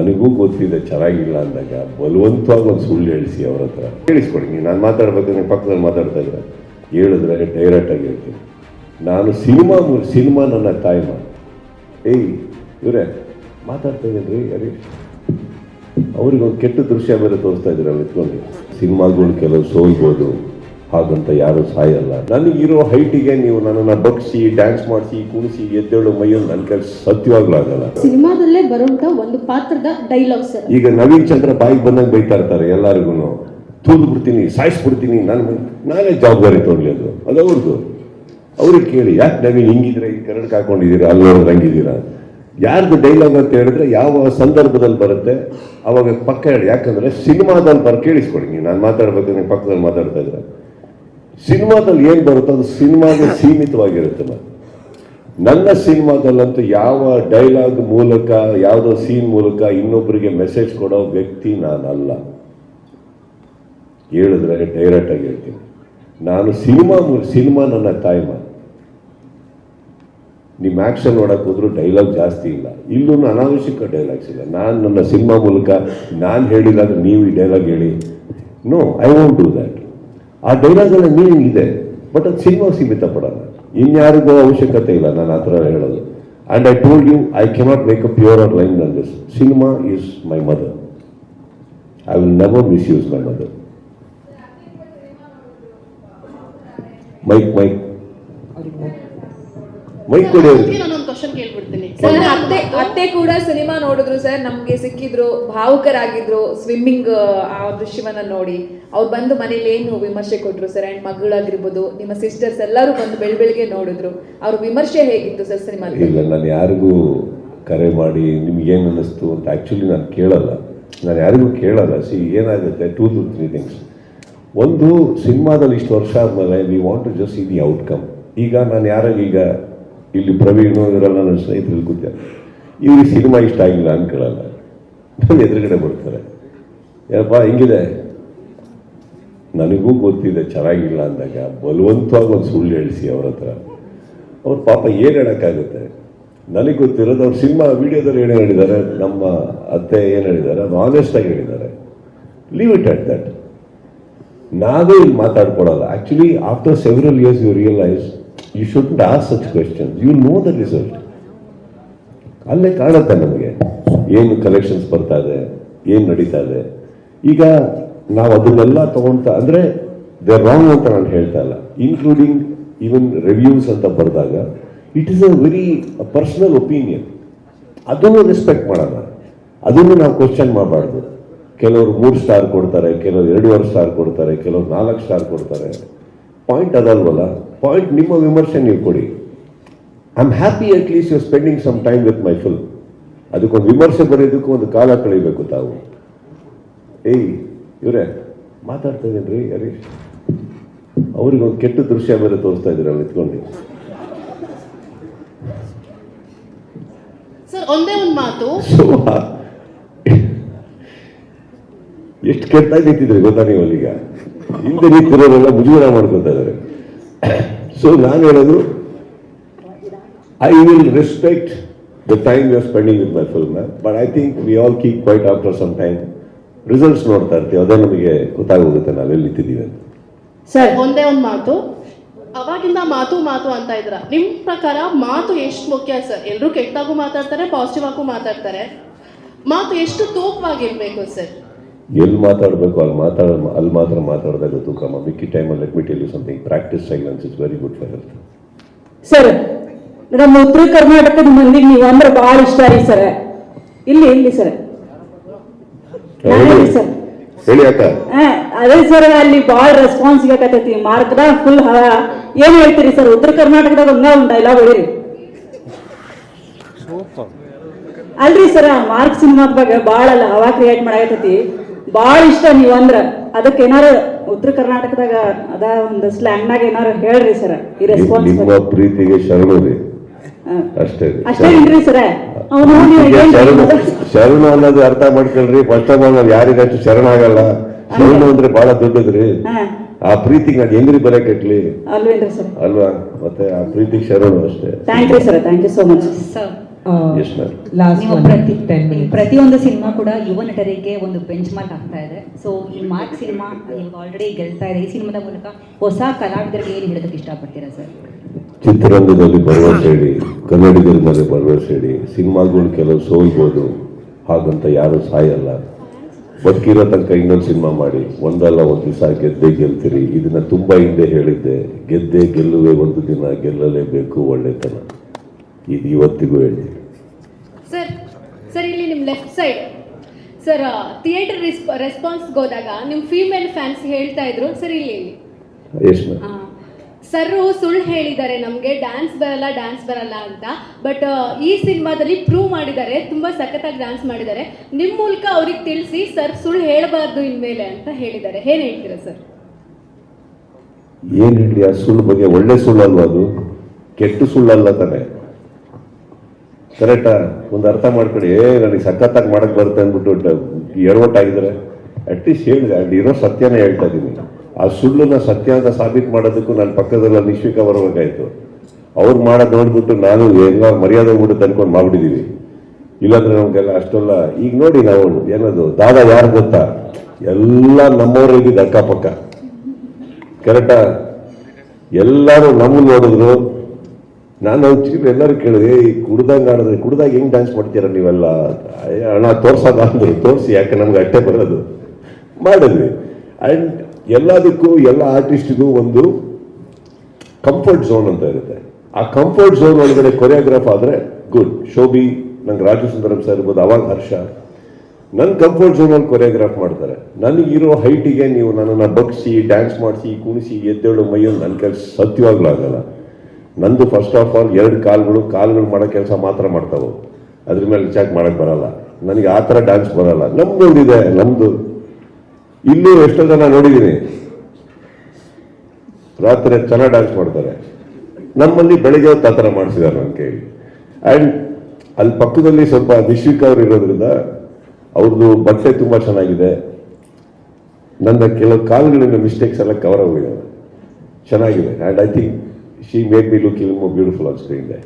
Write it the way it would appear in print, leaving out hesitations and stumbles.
ನನಗೂ ಗೊತ್ತಿದೆ ಚೆನ್ನಾಗಿಲ್ಲ ಅಂದಾಗ ಬಲವಂತವಾಗಿ ಒಂದು ಸುಳ್ಳು ಹೇಳಿಸಿ ಅವ್ರ ಹತ್ರ ಕೇಳಿಸ್ಕೊಡಿ. ನಾನು ಮಾತಾಡ್ಬೇಕು, ನೀವು ಪಕ್ಕದಲ್ಲಿ ಮಾತಾಡ್ತಾ ಇದ್ರೆ ಹೇಳಿದ್ರೆ ಡೈರೆಕ್ಟಾಗಿ ಹೇಳ್ತೀನಿ. ನಾನು ಸಿನಿಮಾ ನನ್ನ ತಾಯಿ ಮಾತು. ಏಯ್ ಇವರೇ ಮಾತಾಡ್ತಾ ಇದ್ದೀನಿ ರೀ ಹರೀಶ್, ಅವ್ರಿಗೊಂದು ಕೆಟ್ಟ ದೃಶ್ಯ ಬೇರೆ ತೋರಿಸ್ತಾ ಇದ್ದೀರಲ್ಲ ಇಟ್ಕೊಂಡು. ಸಿನಿಮಾಗಳು ಕೆಲವು ಸೋಲ್ಬೋದು, ಹಾಗಂತ ಯಾರು ಸಾಯಲ್ಲ. ನನಗಿರೋ ಹೈಟಿಗೆ ನೀವು ನನ್ನನ್ನು ಬಗ್ಸಿ ಡ್ಯಾನ್ಸ್ ಮಾಡಿಸಿ ಕುಣಿಸಿ ಎದ್ದೇಳು ಮೈಯಲ್ಲಿ ನನ್ನ ಕೈ ಸತ್ಯವಾಗ್ಲೂ ಆಗಲ್ಲ. ಸಿನಿಮಾದಲ್ಲೇ ಬರುವಂತ ಒಂದು ಪಾತ್ರದ ಡೈಲಾಗ್ ಸರ್. ಈಗ ನವೀನ್ ಚಂದ್ರ ಬಾಯಿಗೆ ಬಂದಂಗೆ ಬೈತಾ ಇರ್ತಾರೆ ಎಲ್ಲರಿಗೂ, ತೂದು ಬಿಡ್ತೀನಿ, ಸಾಯಿಸ್ಬಿಡ್ತೀನಿ, ನಾನೇ ಜವಾಬ್ದಾರಿ ತೊಗೊಳ್ಳಿ. ಅದು ಅವ್ರದ್ದು. ಅವ್ರಿಗೆ ಕೇಳಿ, ಯಾಕೆ ನವೀನ್ ಹಿಂಗಿದ್ರೆ ಈ ಕನ್ನಡಕ್ಕೆ ಹಾಕೊಂಡಿದ್ದೀರಾ, ಅಲ್ಲಿ ನೋಡಿದ್ರೆ ಹಂಗಿದ್ದೀರಾ, ಯಾರ್ದು ಡೈಲಾಗ್ ಅಂತ ಹೇಳಿದ್ರೆ ಯಾವ ಸಂದರ್ಭದಲ್ಲಿ ಬರುತ್ತೆ ಅವಾಗ ಪಕ್ಕ ಹೇಳಿ. ಯಾಕಂದ್ರೆ ಸಿನಿಮಾದಲ್ಲಿ ಕೇಳಿಸ್ಕೊಡಿ. ನಾನು ಮಾತಾಡ್ಬೇಕು, ನೀವು ಪಕ್ಕದಲ್ಲಿ ಮಾತಾಡ್ತಾ ಇದ್ರೆ ಸಿನಿಮಾದಲ್ಲಿ ಏನ್ ಬರುತ್ತೋ ಅದು ಸಿನಿಮಾಗೆ ಸೀಮಿತವಾಗಿರುತ್ತೆ. ನನ್ನ ಸಿನಿಮಾದಲ್ಲಂತೂ ಯಾವ ಡೈಲಾಗ್ ಮೂಲಕ, ಯಾವುದೋ ಸೀನ್ ಮೂಲಕ ಇನ್ನೊಬ್ಬರಿಗೆ ಮೆಸೇಜ್ ಕೊಡೋ ವ್ಯಕ್ತಿ ನಾನಲ್ಲ. ಹೇಳಿದ್ರೆ ಡೈರೆಕ್ಟ್ ಆಗಿ ಹೇಳ್ತೀನಿ. ನಾನು ಸಿನಿಮಾ ನನ್ನ ತಾಯಿ ಮಾತು. ನಿಮ್ಮ ಆಕ್ಷನ್ ನೋಡಕ್ ಹೋದ್ರು ಡೈಲಾಗ್ ಜಾಸ್ತಿ ಇಲ್ಲ, ಇಲ್ಲೂ ಅನಾವಶ್ಯಕ ಡೈಲಾಗ್ಸ್ ಇಲ್ಲ. ನಾನು ನನ್ನ ಸಿನಿಮಾ ಮೂಲಕ ನಾನು ಹೇಳಿಲ್ಲ ಅಂದ್ರೆ ನೀವು ಈ ಡೈಲಾಗ್ ಹೇಳಿ. No, I want do that. ಆ ಡೈಲಾಗಲ್ಲಿ ಮೀನಿಂಗ್ ಇದೆ, ಬಟ್ ಅದು ಸಿನಿಮಾ ಸೀಮಿತ ಪಡಲ್ಲ. ಇನ್ಯಾರಿಗೂ ಅವಶ್ಯಕತೆ ಇಲ್ಲ ನಾನು ಆ ಥರ ಹೇಳೋದು. And I told you, I cannot make a pure or line than this. Cinema is my mother. I will never misuse my mother. Mic ಕೊಡಿ. ಸರ್, ಅತ್ತೆ ಕೂಡ ಸಿನಿಮಾ ನೋಡಿದ್ರು ಸರ್, ನಮ್ಗೆ ಸಿಕ್ಕಿದ್ರು, ಭಾವುಕರಾಗಿದ್ರು ಸ್ವಿಮ್ಮಿಂಗ್ ಆ ದೃಶ್ಯವನ್ನ ನೋಡಿ. ಅವ್ರು ಬಂದು ಮನೇಲಿ ಏನು ವಿಮರ್ಶೆ ಕೊಟ್ರು ಸರ್, ಅಂಡ್ ಮಗಳಾಗಿರ್ಬೋದು, ನಿಮ್ಮ ಸಿಸ್ಟರ್ಸ್ ಎಲ್ಲರೂ ಬಂದು ಬೆಳಿಗ್ಗೆ ನೋಡಿದ್ರು. ಅವ್ರ ವಿಮರ್ಶೆ ಹೇಗಿತ್ತು ಸರ್ ಸಿನಿಮಾ? ಇಲ್ಲ, ನಾನು ಯಾರಿಗೂ ಕರೆ ಮಾಡಿ ನಿಮ್ಗೆ ಏನು ಅನ್ನಿಸ್ತು ಅಂತ ಆಕ್ಚುಲಿ ನಾನು ಕೇಳಲ್ಲ. ನಾನು ಯಾರಿಗೂ ಕೇಳಲ್ಲ. ಏನಾಗುತ್ತೆ, 2-3 ಥಿಂಗ್ಸ್. ಒಂದು, ಸಿನಿಮಾದಲ್ಲಿ ಇಷ್ಟು ವರ್ಷ ಆದ್ಮೇಲೆ we want to just see the outcome. ಈಗ ನಾನು ಈಗ ಇಲ್ಲಿ ಪ್ರವೀಣು ಇವರೆಲ್ಲ ನನ್ನ ಸ್ನೇಹಿತರಲ್ಲಿ ಕೂತ, ಇವ್ರಿಗೆ ಸಿನಿಮಾ ಇಷ್ಟ ಆಗಿಲ್ಲ ಅನ್ಕೊಳ್ಳಲ್ಲ. ನನ್ನ ಎದುರುಗಡೆ ಬರ್ತಾರೆ, ಏನಪ್ಪ ಹಿಂಗಿದೆ, ನನಗೂ ಗೊತ್ತಿದೆ ಚೆನ್ನಾಗಿಲ್ಲ ಅಂದಾಗ ಬಲವಂತವಾಗಿ ಒಂದು ಸುಳ್ಳು ಹೇಳಿಸಿ ಅವ್ರ ಹತ್ರ. ಅವ್ರ ಪಾಪ ಏನು ಹೇಳೋಕ್ಕಾಗುತ್ತೆ? ನನಗೆ ಗೊತ್ತಿರೋದು ಅವ್ರ ಸಿನಿಮಾ ವಿಡಿಯೋದಲ್ಲಿ ಏನು ಹೇಳಿದ್ದಾರೆ, ನಮ್ಮ ಅತ್ತೆ ಏನು ಹೇಳಿದ್ದಾರೆ ಅದು ಆನೆಸ್ಟಾಗಿ ಹೇಳಿದ್ದಾರೆ. Leave it at that. ನಾವೇ ಇಲ್ಲಿ ಮಾತಾಡ್ಕೊಡಲ್ಲ. Actually after several years you realise you shouldn't ask such questions. You know the result. ಅಲ್ಲೇ ಕಾಣುತ್ತೆ ನಮಗೆ ಏನು ಕಲೆಕ್ಷನ್ಸ್ ಬರ್ತಾ ಇದೆ, ಏನು ನಡೀತಾ ಇದೆ. ಈಗ ನಾವು ಅದನ್ನೆಲ್ಲ ತಗೊಳ್ತಾ ಅಂದರೆ ದೇ ರಾಂಗ್ ಅಂತ ನಾನು ಹೇಳ್ತಾ ಇಲ್ಲ. ಇನ್ಕ್ಲೂಡಿಂಗ್ ಈವನ್ ರಿವ್ಯೂಸ್ ಅಂತ ಬರೆದಾಗ it is a very personal opinion. ಅದನ್ನು ರೆಸ್ಪೆಕ್ಟ್ ಮಾಡೋಣ, ಅದನ್ನು ನಾವು ಕ್ವಶನ್ ಮಾಡಬಾರ್ದು. ಕೆಲವರು 3 ಸ್ಟಾರ್ ಕೊಡ್ತಾರೆ, ಕೆಲವರು 2.5 ಸ್ಟಾರ್ ಕೊಡ್ತಾರೆ, ಕೆಲವರು 4 ಸ್ಟಾರ್ ಕೊಡ್ತಾರೆ. ಪಾಯಿಂಟ್ ಅದಲ್ವಲ್ಲ. ಪಾಯಿಂಟ್ ನಿಮ್ಮ ವಿಮರ್ಶೆ ನೀವು ಕೊಡಿ. I am happy at least you spending some time with my film. ಅದಕ್ಕೊಂದು ವಿಮರ್ಶೆ ಬರೆಯೋದಕ್ಕೂ ಒಂದು ಕಾಲ ಕಳಿಬೇಕು ತಾವು. ಏಯ್ ಇವರೇ ಮಾತಾಡ್ತಾ ಇದ್ದೀನಿ ರೀ ಹರೀಶ್, ಅವ್ರಿಗೊಂದು ಕೆಟ್ಟ ದೃಶ್ಯ ಬೇರೆ ತೋರಿಸ್ತಾ ಇದ್ದೀರಲ್ಲ ಇಟ್ಕೊಂಡು. ಒಂದೇ ಒಂದು ಮಾತು, ಎಷ್ಟು ಕೆಟ್ಟಾಗಿ ನಿಂತಿದ್ರಿ ಗೊತ್ತಾ ನೀವು ಅಲ್ಲಿಗ? ಹಿಂದೆ ನಿಂತಿರೋರೆಲ್ಲ ಮುಜುಗರ ಮಾಡ್ಕೊತಾ ಇದ್ದಾರೆ. ಸೊ ನಾನು ಹೇಳೋದು, I will respect the time you are spending with my film, but I think we all keep quiet after some time results ನೋಡ್ತಾ ಇರ್ತೀವಿ, ಅದೇ ನಮಗೆ ಗೊತ್ತಾಗೋಗುತ್ತೆ ನಾವೆಲ್ಲಿ ನಿಂತಿದ್ದೀವಿ ಅಂತ. ಸರ್ ಒಂದೇ ಒಂದು ಮಾತು, ಅವಾಗಿಂದ ಮಾತು ಅಂತ ಇದ್ರ, ನಿಮ್ ಪ್ರಕಾರ ಮಾತು ಎಷ್ಟು ಮುಖ್ಯ ಸರ್? ಎಲ್ಲರೂ ಕೆಟ್ಟದಾಗೂ ಮಾತಾಡ್ತಾರೆ, ಪಾಸಿಟಿವ್ ಆಗೂ ಮಾತಾಡ್ತಾರೆ. ಮಾತು ಎಷ್ಟು ತೂಕವಾಗಿರ್ಬೇಕು ಸರ್? ಎಲ್ಲಿ ಮಾತಾಡಬೇಕು ಅಲ್ಲಿ ಮಾತ್ರ ಮಾತಾಡಿದಾಗ ತೂಕಮ್ಮ. ಮಿಕ್ಕಿ ಟೈಮಲ್ಲಿ let me tell you something, practice silence is very good for health. Sir, ನಮ್ಮ ಉತ್ತರ ಕರ್ನಾಟಕದ ಮಂದಿಗೆ ನೀವು ಅಂದ್ರೆ ಬಹಳ ಇಷ್ಟ ರೀ ಸರ್. ಇಲ್ಲಿ ಸರ್ ಹೇಳಿ ಅಕ್ಕ. ಅದೇ ಸರ್, ಅಲ್ಲಿ ಬಹಳ ರೆಸ್ಪಾನ್ಸ್ ಸಿಗಕತ್ತೈತಿ. ಮಾರ್ಕ್ದಾಗ ಫುಲ್ ಏನ್ ಹೇಳ್ತೀರಿ ಸರ್? ಉತ್ತರ ಕರ್ನಾಟಕದಾಗ ಒಂದು ಡೈಲಾಗ್ ಹೊಡಿರಿ. ಅಲ್ರಿ ಸರ್, ಮಾರ್ಕ್ ಸಿನಿಮಾದ ಬಗ್ಗೆ ಬಹಳ ಹವಾ ಕ್ರಿಯೇಟ್ ಮಾಡಾಕತ್ತೈತಿ. ಬಹಳ ಇಷ್ಟ ನೀವು ಅಂದ್ರ, ಅದಕ್ಕೆ ಏನಾರ ಉತ್ತರ ಕರ್ನಾಟಕದಾಗ ಅದ ಒಂದು ಸ್ಲ್ಯಾಂಗ್ನಾಗ ಏನಾರ ಹೇಳ್ರಿ ಸರ್. ಈ ರೆಸ್ಪಾನ್ಸ್ ನಿಮ್ಮ ಪ್ರೀತಿಗೆ ಶರಣು ರೀ, ಅಷ್ಟೇ ಏನ್ರಿ ಸರ್? ಶರಣು ಅನ್ನೋದು ಅರ್ಥ ಮಾಡ್ಕೊಳ್ರಿ. ಫಸ್ಟ್ ಆಫ್ ಆಲ್ ನಾವು ಯಾರಿಗಷ್ಟು ಶರಣ ಆಗಲ್ಲ. ಶರಣು ಅಂದ್ರೆ ಬಹಳ ದೊಡ್ಡದ್ರಿ. ಆ ಪ್ರೀತಿಗೆ ನಾನು ಹೆಂಗ್ರಿ ಬರ ಕಟ್ಲಿ ಅಲ್ವೇನ್ರಿ ಸರ್? ಅಲ್ವಾ? ಮತ್ತೆ ಆ ಪ್ರೀತಿಗೆ ಶರಣು ಅಷ್ಟೇ. Thank you sir, thank you so much sir. Yes, ma'am. Last ನೀವು ಪ್ರತಿಯೊಂದು ಸಿನಿಮಾ ಕೂಡ ಯುವ ನಟರಿಗೆ ಒಂದು ಬೆಂಚ್ ಮಾರ್ಕ್ ಆಗ್ತಾ ಇದೆ. ಸೊ ಈ ಮಾರ್ಕ್ ಸಿನಿಮಾ ಈಗ ಆಲ್ರೆಡಿ ಗೆಲ್ತಾ ಇದೆ. ಈ ಸಿನಿಮಾದ ಮೂಲಕ ಹೊಸ ಕಲಾವಿದರಿಗೆ ಏನು ಹೇಳೋದಕ್ಕೆ ಇಷ್ಟಪಡ್ತೀರಾ ಸರ್? ಚಿತ್ರರಂಗದಲ್ಲಿ ಭರವಸೆ ಇಡಿ, ಕನ್ನಡಿಗರ ಮೇಲೆ ಭರವಸೆ ಇಡಿ. ಸಿನಿಮಾಗಳು ಕೆಲವು ಸೋಲ್ಬೋದು, ಹಾಗಂತ ಯಾರು ಸಾಯಲ್ಲ. ಬದುಕಿರೋ ತನಕ ಇನ್ನೊಂದು ಸಿನಿಮಾ ಮಾಡಿ, ಒಂದಲ್ಲ ಒಂದು ದಿವಸ ಗೆದ್ದೇ ಗೆಲ್ತೀರಿ. ಇದನ್ನ ತುಂಬಾ ಹಿಂದೆ ಹೇಳಿದ್ದೆ, ಗೆದ್ದೇ ಗೆಲ್ಲುವೆ ಒಂದು ದಿನ, ಗೆಲ್ಲಲೇಬೇಕು ಒಳ್ಳೆತನ. ಇದು ಇವತ್ತಿಗೂ ಹೇಳ್ತೀನಿ. ಸರ್ ಇಲ್ಲಿ ನಿಮ್ಮ ಲೆಫ್ಟ್ ಸೈಡ್ ಸರ್ ಥಿಯೇಟರ್ ರೆಸ್ಪಾನ್ಸ್ಗೆ ಹೋದಾಗ ನಿಮ್ಮ ಫೀಮೇಲ್ ಫ್ಯಾನ್ಸ್ ಹೇಳ್ತಾ ಇದ್ರು ಸರ್ ಇಲ್ಲಿ ಎಸ್ ಮ್ಯಾಮ್. ಸರ್ ಸುಳ್ಳು ಹೇಳಿದ್ದಾರೆ, ನಮಗೆ ಡ್ಯಾನ್ಸ್ ಬರಲ್ಲ ಅಂತ. ಬಟ್ ಈ ಸಿನಿಮಾದಲ್ಲಿ ಪ್ರೂವ್ ಮಾಡಿದ್ದಾರೆ, ತುಂಬಾ ಸಖತ್ತಾಗಿ ಡ್ಯಾನ್ಸ್ ಮಾಡಿದ್ದಾರೆ. ನಿಮ್ಮ ಮೂಲಕ ಅವ್ರಿಗೆ ತಿಳಿಸಿ ಸರ್ ಸುಳ್ಳು ಹೇಳಬಾರ್ದು ಇನ್ಮೇಲೆ ಅಂತ ಹೇಳಿದ್ದಾರೆ. ಏನ್ ಹೇಳ್ತೀರಾ ಸರ್? ಏನ್ ಹೇಳಿ, ಆ ಸುಳ್ಳು ಬಗ್ಗೆ ಒಳ್ಳೆ ಸುಳ್ಳು ಅಲ್ವಾ ಅದು? ಕೆಟ್ಟ ಸುಳ್ಳಲ್ಲ ತಾನೆ. ಕರೆಕ್ಟಾ? ಒಂದು ಅರ್ಥ ಮಾಡ್ಕೊಳ್ಳಿ. ನನಗೆ ಸಖತ್ತಾಗಿ ಮಾಡಕ್ ಬರುತ್ತೆ ಅಂದ್ಬಿಟ್ಟು ಎಡವಟ್ಟಾಗಿದ್ರೆ ಅಟ್ಲೀಸ್ಟ್ ಹೇಳಿದೆ, ಅಲ್ಲಿ ಇರೋ ಸತ್ಯನೇ ಹೇಳ್ತಾ ಇದ್ದೀನಿ. ಆ ಸುಳ್ಳನ್ನ ಸತ್ಯ ಅಂತ ಸಾಬೀತು ಮಾಡೋದಕ್ಕೂ ನನ್ನ ಪಕ್ಕದಲ್ಲ ನಿಶ್ವಿಕ ಬರಬೇಕಾಯ್ತು. ಅವ್ರು ಮಾಡೋದು ನೋಡ್ಬಿಟ್ಟು ನಾನು ಎಲ್ಲ ಮರ್ಯಾದೆ ಬಿಟ್ಟು ಅನ್ಕೊಂಡು ಮಾಡ್ಬಿಟ್ಟಿದೀವಿ. ಇಲ್ಲಾಂದ್ರೆ ನಮ್ಗೆಲ್ಲ ಅಷ್ಟೆಲ್ಲ ಈಗ ನೋಡಿ, ನಾವು ಏನದು ದಾದಾ ಯಾರು ಗೊತ್ತಾ, ಎಲ್ಲ ನಮ್ಮವ್ರಿಗೆ ಅಕ್ಕಪಕ್ಕ. ಕರೆಕ್ಟಾ? ಎಲ್ಲರೂ ನಮ್ಮನ್ನು ನೋಡಿದ್ರು. ನಾನು ಎಲ್ಲರೂ ಕೇಳಿದೆ, ಈ ಕುಡ್ದಂಗೆ ಆಡಿದ್ರೆ ಕುಡ್ದಾಗ ಹೆಂಗ್ ಡ್ಯಾನ್ಸ್ ಮಾಡ್ತೀರ ನೀವೆಲ್ಲ? ಹಣ ತೋರ್ಸೋದ ಅಂದ್ರೆ ತೋರಿಸಿ, ಯಾಕೆ ನಮ್ಗೆ ಅಟ್ಟೆ ಬರೋದು. ಮಾಡಿದ್ವಿ. ಅಂಡ್ ಎಲ್ಲದಕ್ಕೂ ಎಲ್ಲ ಆರ್ಟಿಸ್ಟಿಗೂ ಒಂದು ಕಂಫರ್ಟ್ ಝೋನ್ ಅಂತ ಇರುತ್ತೆ. ಆ ಕಂಫರ್ಟ್ ಝೋನ್ ಒಳಗಡೆ ಕೊರಿಯೋಗ್ರಾಫ್ ಆದ್ರೆ ಗುಡ್. ಶೋಭಿ, ನಂಗೆ ರಾಜು ಸುಂದರಂ ಸರ್ ಇರ್ಬೋದು, ಅವಾಗ ಹರ್ಷ. ನನ್ನ ಕಂಫರ್ಟ್ ಝೋನ್ ಅಲ್ಲಿ ಕೊರಿಯೋಗ್ರಾಫ್ ಮಾಡ್ತಾರೆ. ನನಗಿರೋ ಹೈಟಿಗೆ ನೀವು ನನ್ನನ್ನು ಬಗ್ಸಿ ಡ್ಯಾನ್ಸ್ ಮಾಡಿಸಿ ಕುಣಿಸಿ ಎದ್ದೇಳು ಮೈಯಲ್ಲಿ ನನ್ನ ಕೆಲಸ ಸತ್ಯವಾಗ್ಲೂ ಆಗಲ್ಲ. ನಂದು ಫಸ್ಟ್ ಆಫ್ ಆಲ್ 2 ಕಾಲ್ಗಳು ಮಾಡೋ ಕೆಲಸ ಮಾತ್ರ ಮಾಡ್ತಾವೆ. ಅದ್ರ ಮೇಲೆ ಚಾಕ್ ಮಾಡಕ್ ಬರಲ್ಲ ನನಗೆ. ಆ ಥರ ಡ್ಯಾನ್ಸ್ ಬರಲ್ಲ. ನಮ್ದೊಂದಿದೆ, ನಮ್ದು ಇಲ್ಲೂ ಎಷ್ಟೋ ಜನ ನೋಡಿದ್ದೀನಿ ರಾತ್ರಿ ಚೆನ್ನಾಗಿ ಡ್ಯಾನ್ಸ್ ಮಾಡ್ತಾರೆ. ನಮ್ಮಲ್ಲಿ ಬೆಳಿಗ್ಗೆ ಹೊತ್ತು ಆ ಥರ ಮಾಡಿಸಿದ್ದಾರೆ ನನ್ನ ಕೈಲಿ. ಅಂಡ್ ಅಲ್ಲಿ ಪಕ್ಕದಲ್ಲಿ ಸ್ವಲ್ಪ ನಿಶ್ವಿಕ್ ಅವ್ರು ಇರೋದ್ರಿಂದ ಅವ್ರದ್ದು ಬಟ್ಟೆ ತುಂಬಾ ಚೆನ್ನಾಗಿದೆ. ನನ್ನ ಕೆಲವು ಕಾಲುಗಳಿಂದ ಮಿಸ್ಟೇಕ್ಸ್ ಎಲ್ಲ ಕವರ್ ಆಗಿದ್ದಾವೆ, ಚೆನ್ನಾಗಿದೆ. And I think she made me look even more beautiful on screen there.